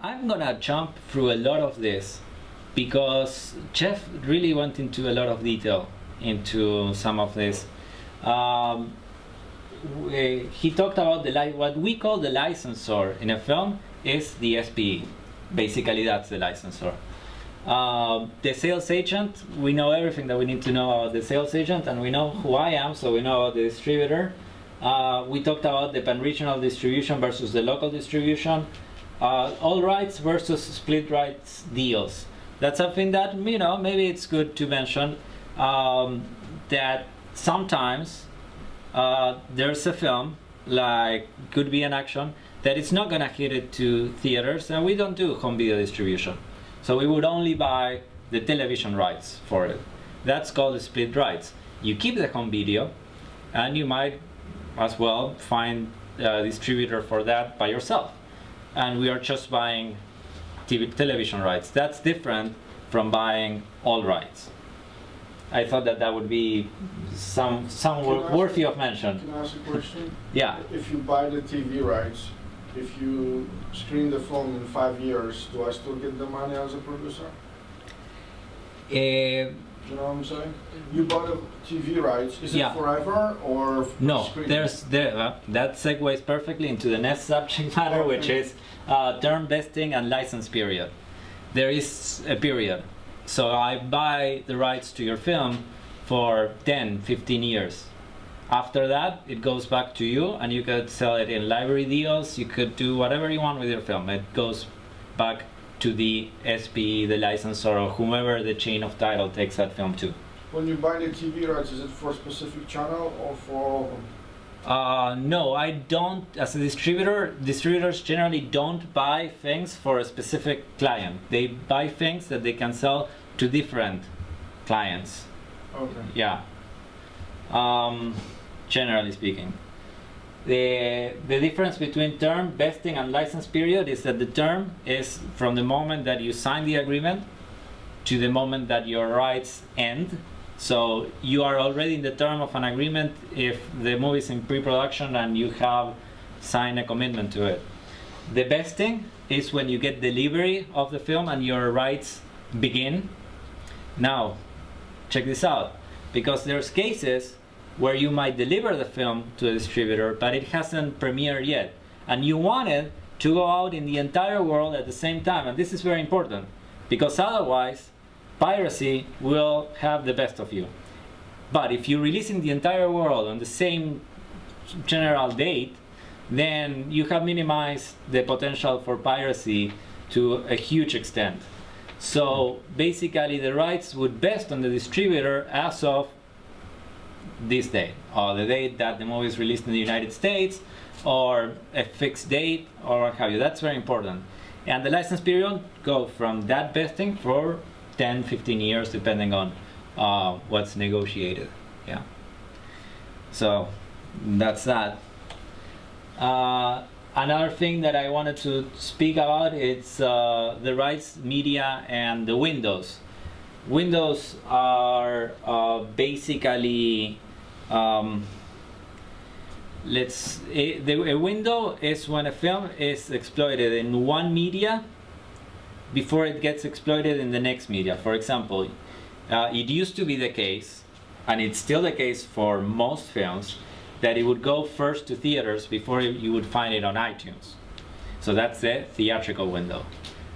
I'm gonna jump through a lot of this because Jeff really went into a lot of detail into some of this. He talked about what we call the licensor in a film is the SPE. Basically, that's the licensor. The sales agent, we know everything that we need to know about the sales agent, and we know who I am, so we know about the distributor. We talked about the pan-regional distribution versus the local distribution. All rights versus split rights deals. That's something that, you know, maybe it's good to mention, that sometimes there's a film, like could be an action, that it's not gonna hit it to theaters, and we don't do home video distribution. So we would only buy the television rights for it. That's called the split rights. You keep the home video, and you might as well find a distributor for that by yourself. And we are just buying television rights. That's different from buying all rights. I thought that that would be some worthy of mention. Can I ask a question? Yeah. If you buy the TV rights, if you screen the film in 5 years, do I still get the money as a producer? You know what I'm saying? You bought the TV rights. Is it forever or no? Screen? That segues perfectly into the next subject matter, which is term vesting and license period. There is a period. So I buy the rights to your film for 10, 15 years. After that, it goes back to you, and you could sell it in library deals. You could do whatever you want with your film. It goes back to the SPE, the licensor, or whomever the chain of title takes that film to. When you buy the TV rights, is it for a specific channel or for all of them? No, I don't. As a distributor, distributors generally don't buy things for a specific client. They buy things that they can sell to different clients. Okay. Yeah. Generally speaking. The difference between term, vesting, and license period is that the term is from the moment that you sign the agreement to the moment that your rights end. So you are already in the term of an agreement if the movie is in pre-production and you have signed a commitment to it. The vesting is when you get delivery of the film and your rights begin. Now, check this out, because there's cases where you might deliver the film to a distributor, but it hasn't premiered yet, and you want it to go out in the entire world at the same time. And this is very important, because otherwise piracy will have the best of you. But if you release in the entire world on the same general date, then you have minimized the potential for piracy to a huge extent. So basically the rights would vest on the distributor as of this date, or the date that the movie is released in the United States, or a fixed date, or what have you. That's very important. And the license period go from that vesting for 10, 15 years, depending on what's negotiated. Yeah. So that's that. Another thing that I wanted to speak about is the rights, media, and the windows. Windows are basically a window is when a film is exploited in one media before it gets exploited in the next media. For example, it used to be the case, and it's still the case for most films, that it would go first to theaters before you would find it on iTunes. So that's the theatrical window.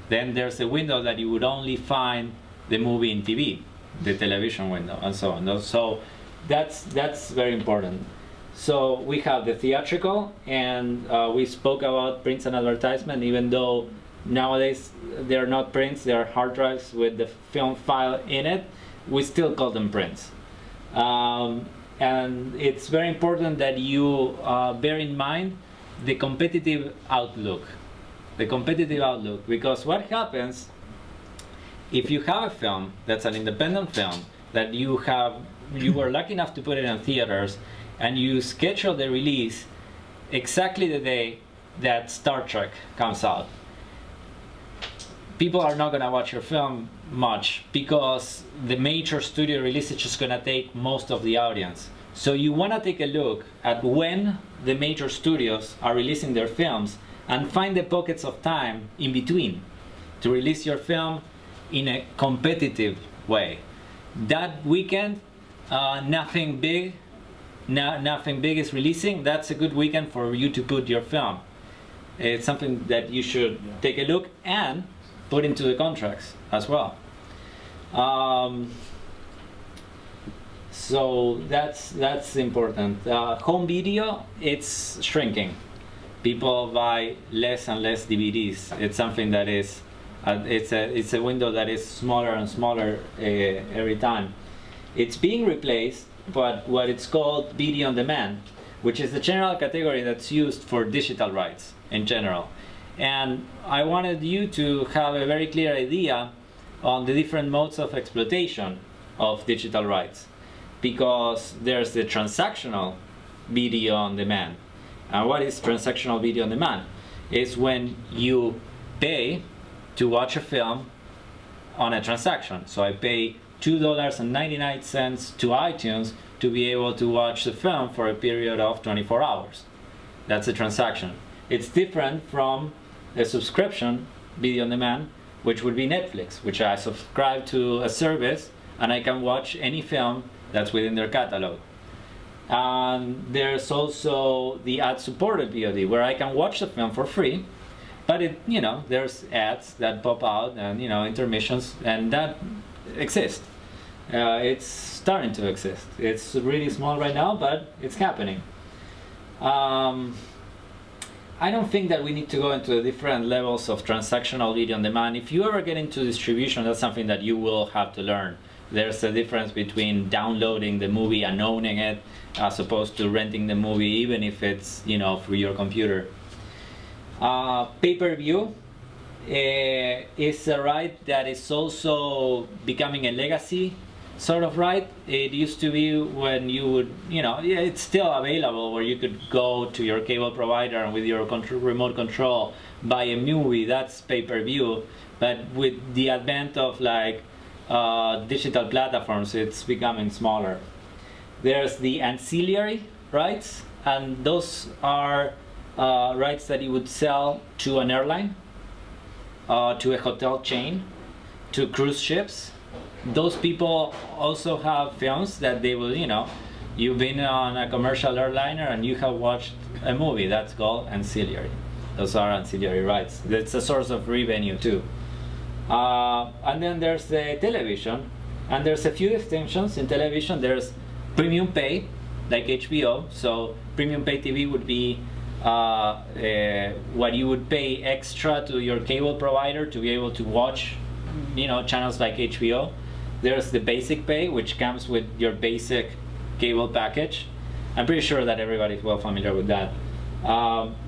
Then there's a window that you would only find the movie in TV, the television window, and so on. So that's very important. So we have the theatrical, and we spoke about prints and advertisement, even though nowadays they're not prints, they're hard drives with the film file in it. We still call them prints. And it's very important that you bear in mind the competitive outlook. The competitive outlook, because what happens if you have a film that's an independent film that you were lucky enough to put it in theaters, and you schedule the release exactly the day that Star Trek comes out. People are not going to watch your film much because the major studio release is just going to take most of the audience. So you want to take a look at when the major studios are releasing their films and find the pockets of time in between to release your film in a competitive way. That weekend, nothing big is releasing. That's a good weekend for you to put your film. It's something that you should take a look and put into the contracts as well. So that's important. Home video, it's shrinking. People buy less and less DVDs. It's something that is, it's a window that is smaller and smaller every time. It's being replaced by what it's called video on demand, which is the general category that's used for digital rights in general. And I wanted you to have a very clear idea on the different modes of exploitation of digital rights, because there's the transactional video on demand. And what is transactional video on demand? It's when you pay to watch a film on a transaction. So I pay $2.99 to iTunes to be able to watch the film for a period of 24 hours. That's a transaction. It's different from a subscription video on demand, which would be Netflix, which I subscribe to a service and I can watch any film that's within their catalog. And there's also the ad-supported VOD, where I can watch the film for free, but it, you know, there's ads that pop out and, you know, intermissions, and that exists. It's starting to exist. It's really small right now, but it's happening. I don't think that we need to go into the different levels of transactional video on demand. If you ever get into distribution, that's something that you will have to learn. There's a difference between downloading the movie and owning it, as opposed to renting the movie, even if it's, you know, through your computer. Pay-per-view is a right that is also becoming a legacy sort of right. It used to be when you would, you know, yeah, it's still available, where you could go to your cable provider and with your remote control buy a movie. That's pay-per-view. But with the advent of like digital platforms, it's becoming smaller. There's the ancillary rights, and those are rights that you would sell to an airline, to a hotel chain, to cruise ships. Those people also have films that they will, you know, you've been on a commercial airliner and you have watched a movie. That's called ancillary. Those are ancillary rights. It's a source of revenue too. And then there's the television, and there's a few distinctions in television. There's premium pay, like HBO. So premium pay TV would be what you would pay extra to your cable provider to be able to watch, you know, channels like HBO. There's the basic pay, which comes with your basic cable package. I'm pretty sure that everybody's well familiar with that.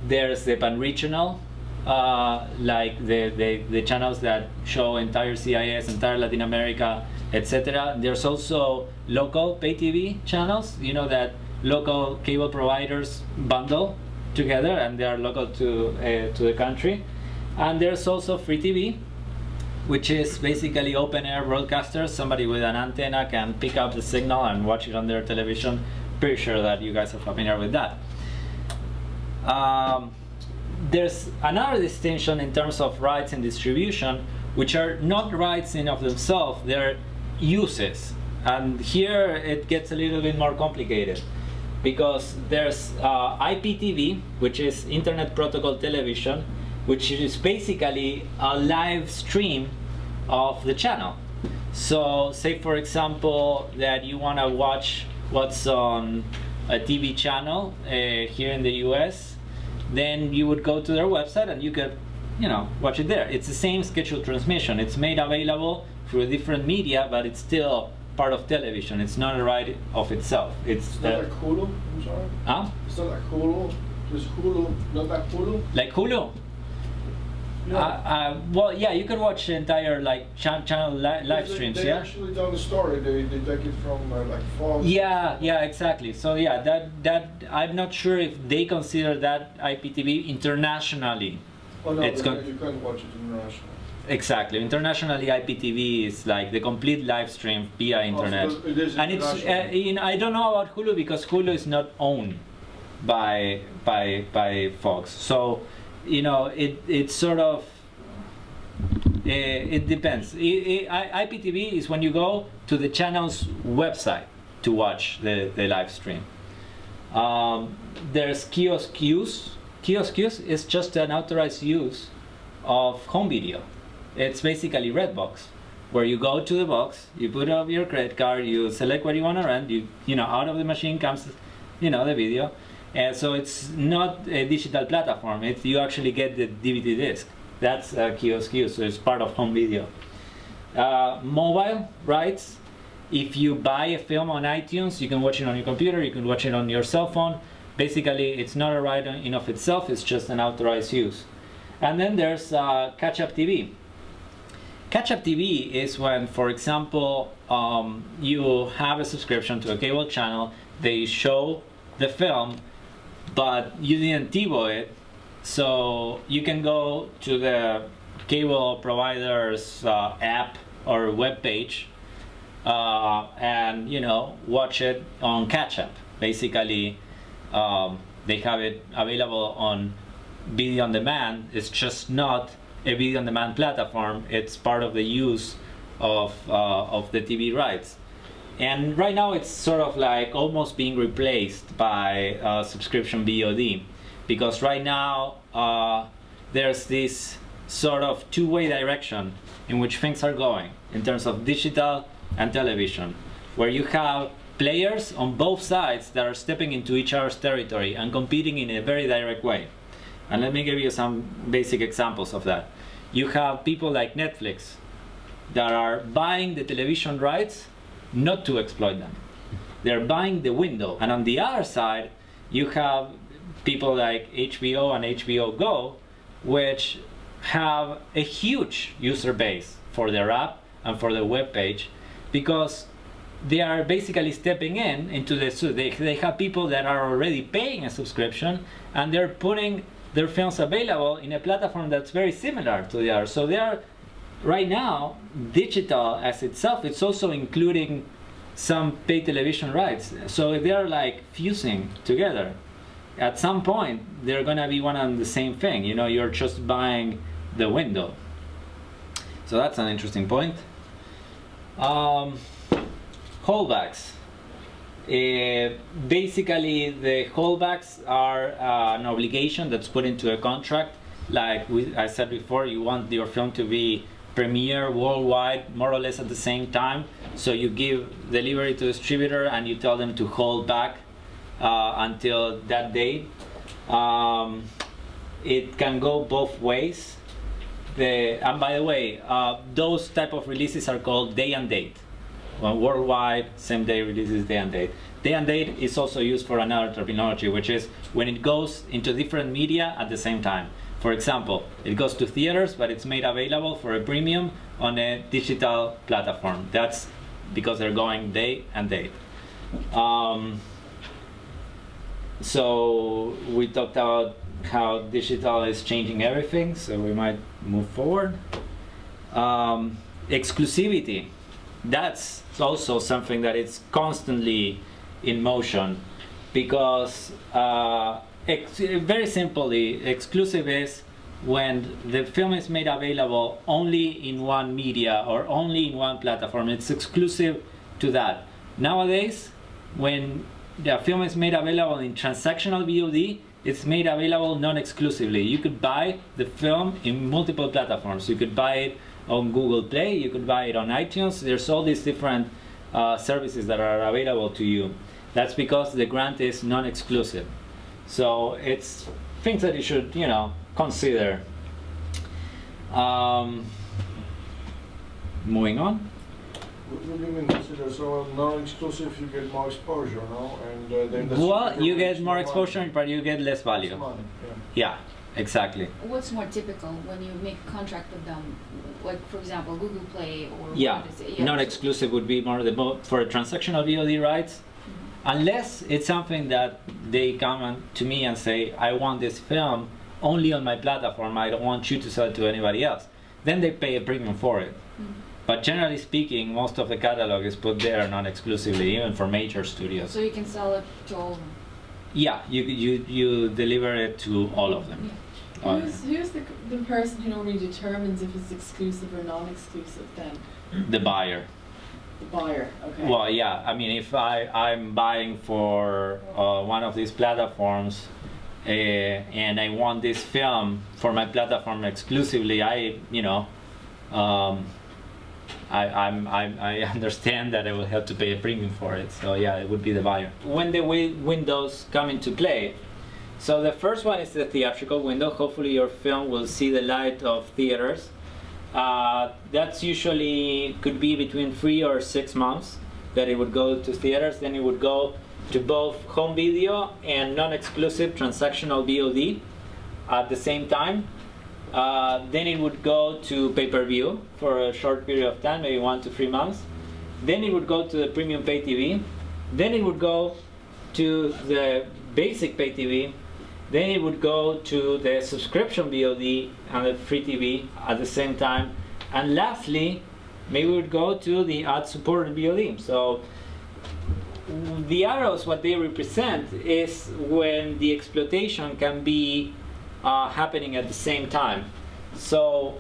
There's the pan-regional, like the channels that show entire CIS, entire Latin America, etc. There's also local pay TV channels, you know, that local cable providers bundle together, and they are local to the country. And there's also free TV, which is basically open air broadcasters. Somebody with an antenna can pick up the signal and watch it on their television. Pretty sure that you guys are familiar with that. There's another distinction in terms of rights and distribution, which are not rights in of themselves, they're uses. And here it gets a little bit more complicated, because there's IPTV, which is Internet Protocol Television, which is basically a live stream of the channel. So say for example that you want to watch what's on a TV channel here in the US, then you would go to their website and you could, you know, watch it there. It's the same scheduled transmission. It's made available through a different media, but it's still part of television. It's not a right of itself. It's not like Hulu, I'm sorry? Huh? It's not like Hulu. Is Hulu not like Hulu? Like Hulu? Yeah. Well, yeah, you could watch the entire like channel live streams. They actually tell the story. They take it from like Fox. Yeah, exactly. So yeah, that I'm not sure if they consider that IPTV internationally. Oh no, you can't watch it internationally. Exactly. Internationally, IPTV is like the complete live stream via internet. So it is and it's I don't know about Hulu, because Hulu is not owned by Fox. So you know, it sort of, it depends. IPTV is when you go to the channel's website to watch the live stream. There's kiosk use. Kiosk use is just an authorized use of home video. It's basically Redbox, where you go to the box, you put up your credit card, you select what you want to rent, you know, out of the machine comes, you know, the video. And so it's not a digital platform, you actually get the DVD disc. That's a kiosk use, so it's part of home video. Mobile rights, if you buy a film on iTunes, you can watch it on your computer, you can watch it on your cell phone. Basically, it's not a right in of itself, it's just an authorized use. And then there's catch-up TV. Catch-up TV is when, for example, you have a subscription to a cable channel, they show the film, but you didn't TiVo it, so you can go to the cable provider's app or web page and, you know, watch it on catch-up. Basically, they have it available on video on demand. It's just not a video on demand platform. It's part of the use of the TV rights. And right now it's sort of like almost being replaced by subscription VOD, because right now there's this sort of two-way direction in which things are going in terms of digital and television, where you have players on both sides that are stepping into each other's territory and competing in a very direct way. And let me give you some basic examples of that. You have people like Netflix that are buying the television rights not to exploit them. They're buying the window. And on the other side, you have people like HBO and HBO Go, which have a huge user base for their app and for the web page, because they are basically stepping into the, so they have people that are already paying a subscription, and they're putting their films available in a platform that's very similar to the other. So they are, right now, digital as itself, it's also including some paid television rights. So they are like fusing together. At some point, they're gonna be one and the same thing. You know, you're just buying the window. So that's an interesting point. Holdbacks. Basically, the holdbacks are an obligation that's put into a contract. Like I said before, you want your film to be premiere worldwide more or less at the same time, so you give delivery to the distributor and you tell them to hold back until that date. It can go both ways. And by the way, those type of releases are called day and date. Well, worldwide, same day releases, day and date. Day and date is also used for another terminology, which is when it goes into different media at the same time. For example, it goes to theaters, but it's made available for a premium on a digital platform. That's because they're going day and date. So we talked about how digital is changing everything, so we might move forward. Exclusivity. That's also something that is constantly in motion, because very simply, exclusive is when the film is made available only in one media or only in one platform. It's exclusive to that. Nowadays, when the film is made available in transactional VOD, it's made available non-exclusively. You could buy the film in multiple platforms. You could buy it on Google Play, you could buy it on iTunes. There's all these different services that are available to you. That's because the grant is non-exclusive. So it's things that you should, you know, consider. Moving on. What do you mean consider? So non-exclusive, you get more exposure, no? And then well, you get more exposure, but you get less value. Money, yeah, exactly. What's more typical when you make a contract with them? Like, for example, Google Play or yeah, what is it? Yeah, non-exclusive would be more for transactional VOD rights. Unless it's something that they come to me and say, I want this film only on my platform, I don't want you to sell it to anybody else. Then they pay a premium for it. But generally speaking, most of the catalog is put there non-exclusively, even for major studios. So you can sell it to all of them? Yeah, you deliver it to all of them. Yeah. Who's the person who normally determines if it's exclusive or non-exclusive then? The buyer. The buyer, okay. Well, yeah, I mean, if I'm buying for one of these platforms and I want this film for my platform exclusively, I understand that I will have to pay a premium for it. So yeah, it would be the buyer. When the windows come into play, so the first one is the theatrical window. Hopefully your film will see the light of theaters. That's usually could be between 3 or 6 months that it would go to theaters. Then it would go to both home video and non-exclusive transactional VOD at the same time. Then it would go to pay-per-view for a short period of time, maybe 1 to 3 months. Then it would go to the premium pay TV. Then it would go to the basic pay TV. Then it would go to the subscription VOD and the free TV at the same time. And lastly, maybe it would go to the ad-supported VOD. So the arrows, what they represent is when the exploitation can be happening at the same time. So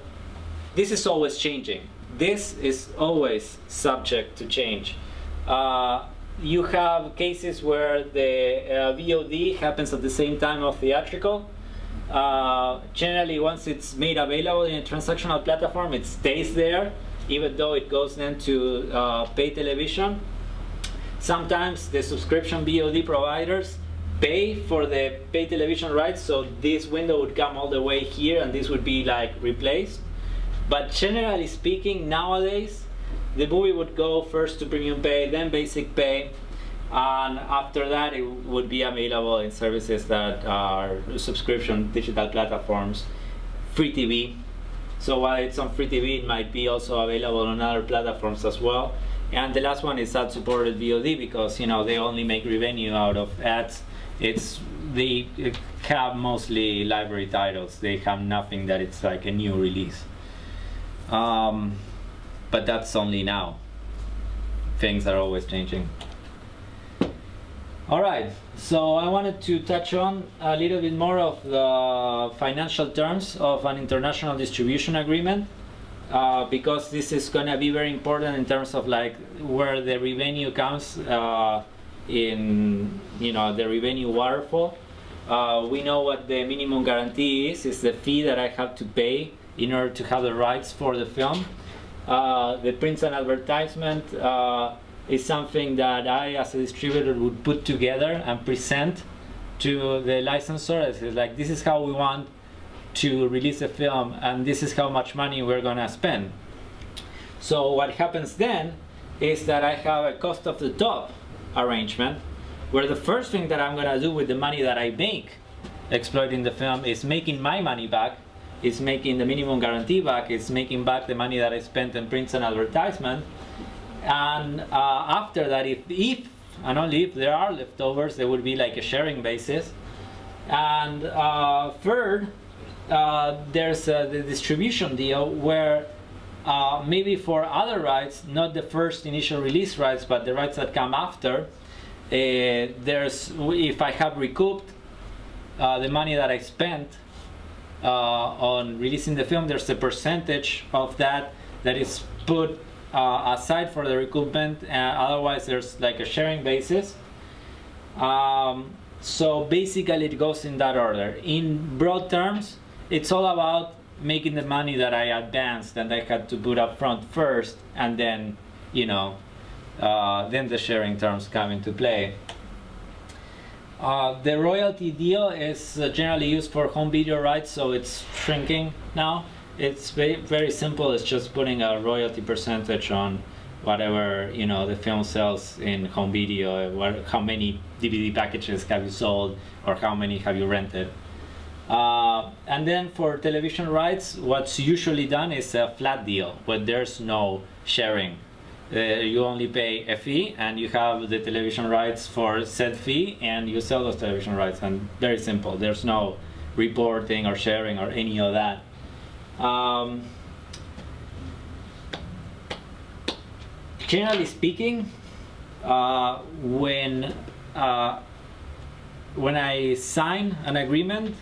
this is always changing. This is always subject to change. You have cases where the VOD happens at the same time of theatrical. Generally, once it's made available in a transactional platform, it stays there, even though it goes then to pay television. Sometimes the subscription VOD providers pay for the pay television rights, so this window would come all the way here and this would be like replaced. But generally speaking, nowadays the movie would go first to premium pay, then basic pay, and after that it would be available in services that are subscription digital platforms, free TV. So while it's on free TV, it might be also available on other platforms as well. And the last one is ad-supported VOD, because they only make revenue out of ads. They have mostly library titles. They have nothing that it's like a new release. But that's only now. Things are always changing. All right, so I wanted to touch on a little bit more of the financial terms of an international distribution agreement, because this is going to be very important in terms of like where the revenue comes in the revenue waterfall. We know what the minimum guarantee is the fee that I have to pay in order to have the rights for the film. The print and advertisement is something that I, as a distributor, would put together and present to the licensor. It's like, this is how we want to release a film, and this is how much money we're gonna spend. So what happens then is that I have a cost of the top arrangement, where the first thing that I'm gonna do with the money that I make exploiting the film is making my money back, is making the minimum guarantee back, is making back the money that I spent in prints and advertisement. And after that, if and only if there are leftovers, there would be like a sharing basis. And third, there's the distribution deal, where maybe for other rights, not the first initial release rights, but the rights that come after, if I have recouped the money that I spent on releasing the film, there's a percentage of that is put aside for the recoupment. Otherwise, there's like a sharing basis. So basically, it goes in that order. In broad terms, it's all about making the money that I advanced and I had to put up front first, and then then the sharing terms come into play. The royalty deal is generally used for home video rights, so it's shrinking now. It's very simple. It's just putting a royalty percentage on whatever the film sells in home video. How many DVD packages have you sold, or how many have you rented? And then for television rights, what's usually done is a flat deal where there's no sharing. You only pay a fee, and you have the television rights for said fee, and you sell those television rights. And very simple. There's no reporting or sharing or any of that. Generally speaking, when when I sign an agreement,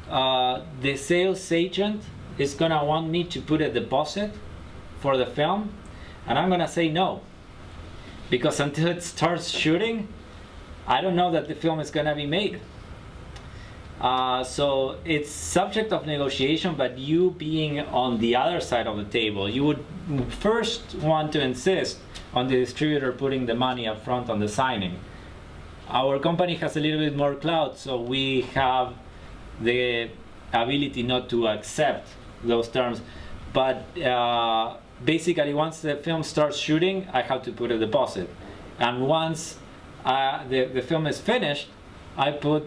the sales agent is gonna want me to put a deposit for the film, and I'm gonna say no, because until it starts shooting, I don't know that the film is gonna be made. So it's subject of negotiation, but you being on the other side of the table, you would first want to insist on the distributor putting the money up front on the signing. Our company has a little bit more clout, so we have the ability not to accept those terms. But basically, once the film starts shooting, I have to put a deposit. And once the film is finished, I put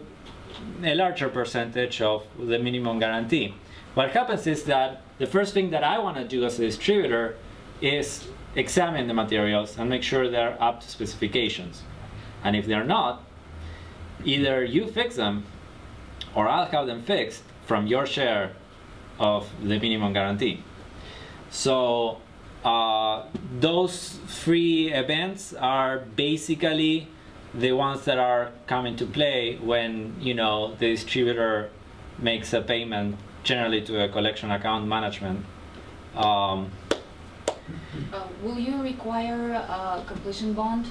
a larger percentage of the minimum guarantee. What happens is that the first thing that I want to do as a distributor is examine the materials and make sure they're up to specifications. And if they're not, either you fix them or I'll have them fixed from your share of the minimum guarantee. So those three events are basically the ones that are come into play when, you know, the distributor makes a payment, generally to a collection account management. Will you require a completion bond?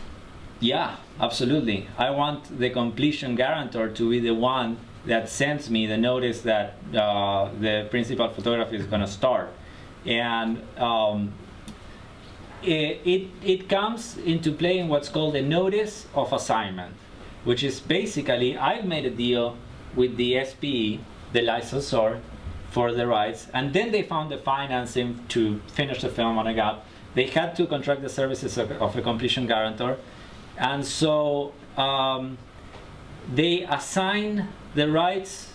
Yeah, absolutely. I want the completion guarantor to be the one that sends me the notice that the principal photography is going to start. And it comes into play in what's called a notice of assignment, which is basically I've made a deal with the SPE, the licensor, for the rights, and then they found the financing to finish the film on a gap. They had to contract the services of a completion guarantor, and so they assign the rights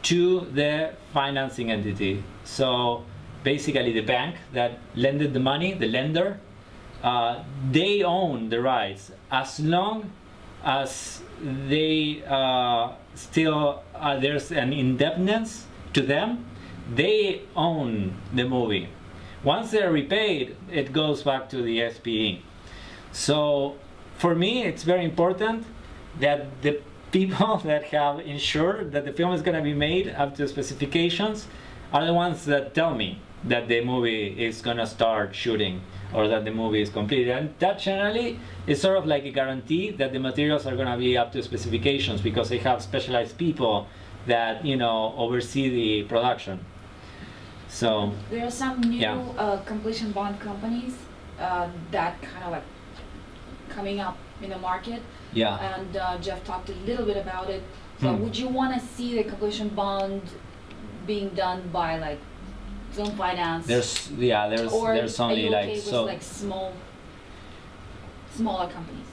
to the financing entity. So basically the bank that lended the money, the lender, they own the rights as long as they still there's an indebtedness to them. They own the movie. Once they're repaid, it goes back to the SPE. So for me, it's very important that the people that have ensured that the film is going to be made up to specifications are the ones that tell me that the movie is going to start shooting or that the movie is completed. And that generally is sort of like a guarantee that the materials are going to be up to specifications, because they have specialized people that, you know, oversee the production. So there are some new completion bond companies that kind of like coming up in the market. Yeah. And Jeff talked a little bit about it. So would you want to see the completion bond being done by like Film Finance? There's only like so like smaller companies.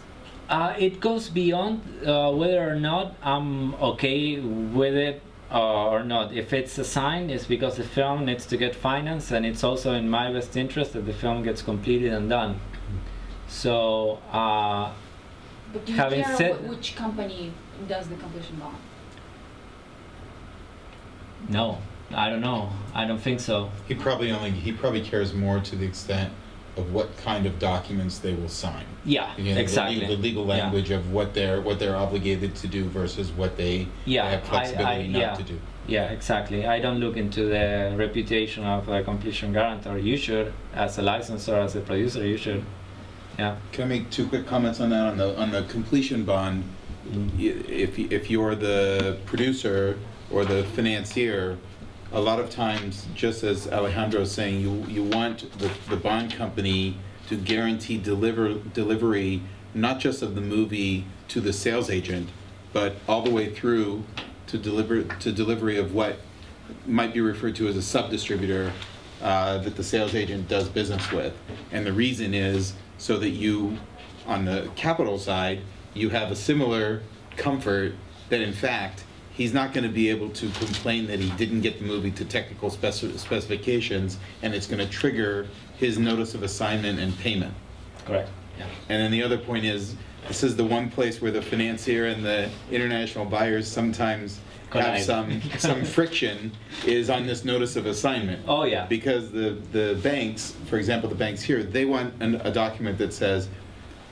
It goes beyond whether or not I'm okay with it or not. If it's assigned, it's because the film needs to get financed, and it's also in my best interest that the film gets completed and done. So but do you care which company does the completion bond? No, I don't know. I don't think so. He probably cares more to the extent of what kind of documents they will sign. Yeah, again, exactly. The legal language of what they're obligated to do versus what they have flexibility not to do. Yeah, exactly. I don't look into the reputation of a completion guarantor. You should, as a licensor, as a producer, you should. Yeah. Can I make two quick comments on that? On the completion bond, if you're the producer or the financier, a lot of times, just as Alejandro is saying, you want the bond company to guarantee delivery not just of the movie to the sales agent, but all the way through to delivery of what might be referred to as a sub-distributor that the sales agent does business with. And the reason is so that you, on the capital side, you have a similar comfort that in fact he's not going to be able to complain that he didn't get the movie to technical specifications, and it's going to trigger his notice of assignment and payment. Correct. Yeah. And then the other point is, this is the one place where the financier and the international buyers sometimes have some friction, is on this notice of assignment. Oh yeah. Because the banks, for example, the banks here, they want a document that says,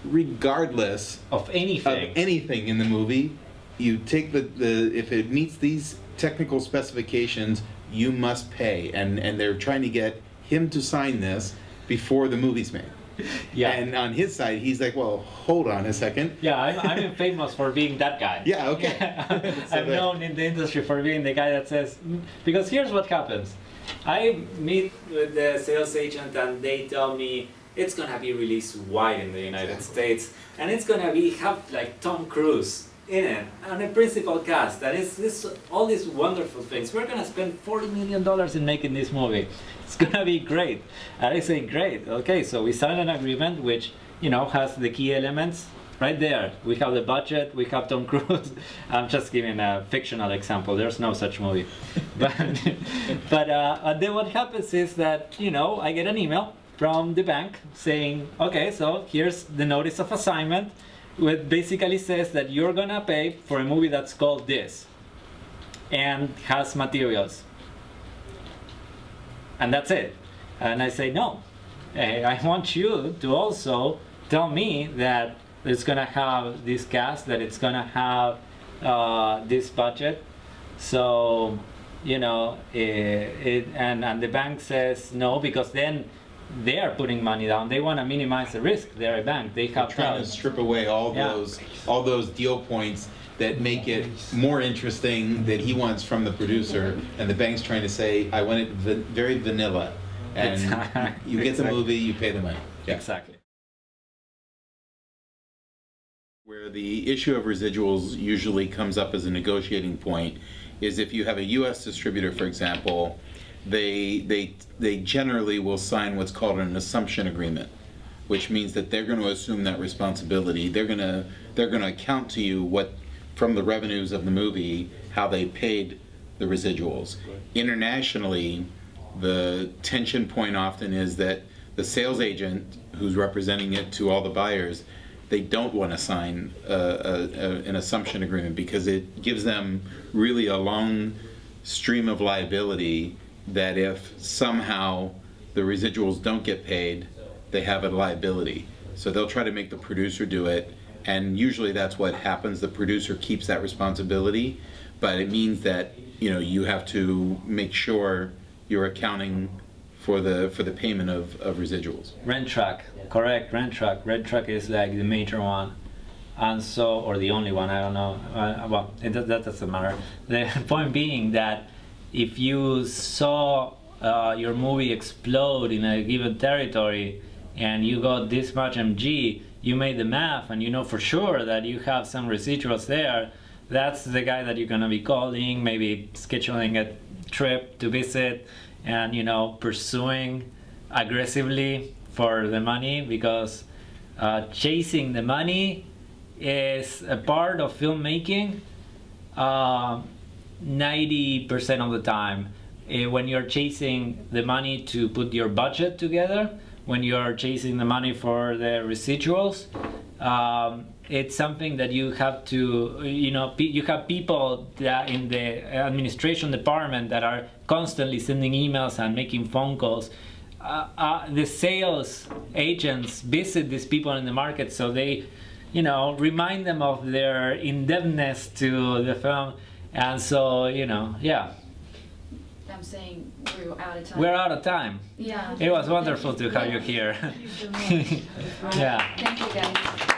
regardless of anything in the movie, you take if it meets these technical specifications, you must pay, and they're trying to get him to sign this before the movie's made. Yeah. And on his side, he's like, well, hold on a second. Yeah, I'm famous for being that guy. Yeah, okay. I'm known in the industry for being the guy that says, because here's what happens. I meet with the sales agent and they tell me it's gonna be released wide in the United States, and it's gonna have like Tom Cruise in it, and a principal cast, and it's all these wonderful things. We're gonna spend $40 million in making this movie. It's gonna be great. And I say, great, okay, so we sign an agreement which, you know, has the key elements right there. We have the budget, we have Tom Cruise. I'm just giving a fictional example, there's no such movie. But then what happens is that, you know, I get an email from the bank saying, okay, so here's the notice of assignment, which basically says that you're gonna pay for a movie that's called this and has materials. And that's it. And I say, no, I want you to also tell me that it's gonna have this cast, that it's gonna have this budget. So, you know, and the bank says no, because then they are putting money down. They want to minimize the risk. They're a bank. They have trying to strip away all those deal points that make it more interesting that he wants from the producer, and the bank's trying to say, I want it very vanilla, and you get the movie, you pay the money. Yeah. Exactly. Where the issue of residuals usually comes up as a negotiating point is if you have a U.S. distributor, for example, they generally will sign what's called an assumption agreement, which means that they're going to assume that responsibility. They're going to account to you what, from the revenues of the movie, how they paid the residuals. Internationally, the tension point often is that the sales agent who's representing it to all the buyers, they don't want to sign an assumption agreement because it gives them really a long stream of liability that if somehow the residuals don't get paid, they have a liability. So they'll try to make the producer do it, and usually that's what happens. The producer keeps that responsibility, but it means that, you know, you have to make sure you're accounting for the payment of residuals. Rent track, correct, rent track. Rent track is like the major one. And so, or the only one, I don't know. Well, that doesn't matter. The point being that if you saw your movie explode in a given territory and you got this much MG, you made the math and you know for sure that you have some residuals there, that's the guy that you're gonna be calling, maybe scheduling a trip to visit and, you know, pursuing aggressively for the money, because chasing the money is a part of filmmaking 90% of the time. When you're chasing the money to put your budget together, when you're chasing the money for the residuals, it's something that you have to, you know, you have people that in the administration department that are constantly sending emails and making phone calls. The sales agents visit these people in the market, so they, you know, remind them of their indebtedness to the film. And so, you know, yeah. I'm saying we're out of time. We're out of time. Yeah. It was wonderful to have you here. Thank you so much. Yeah. Thank you, guys.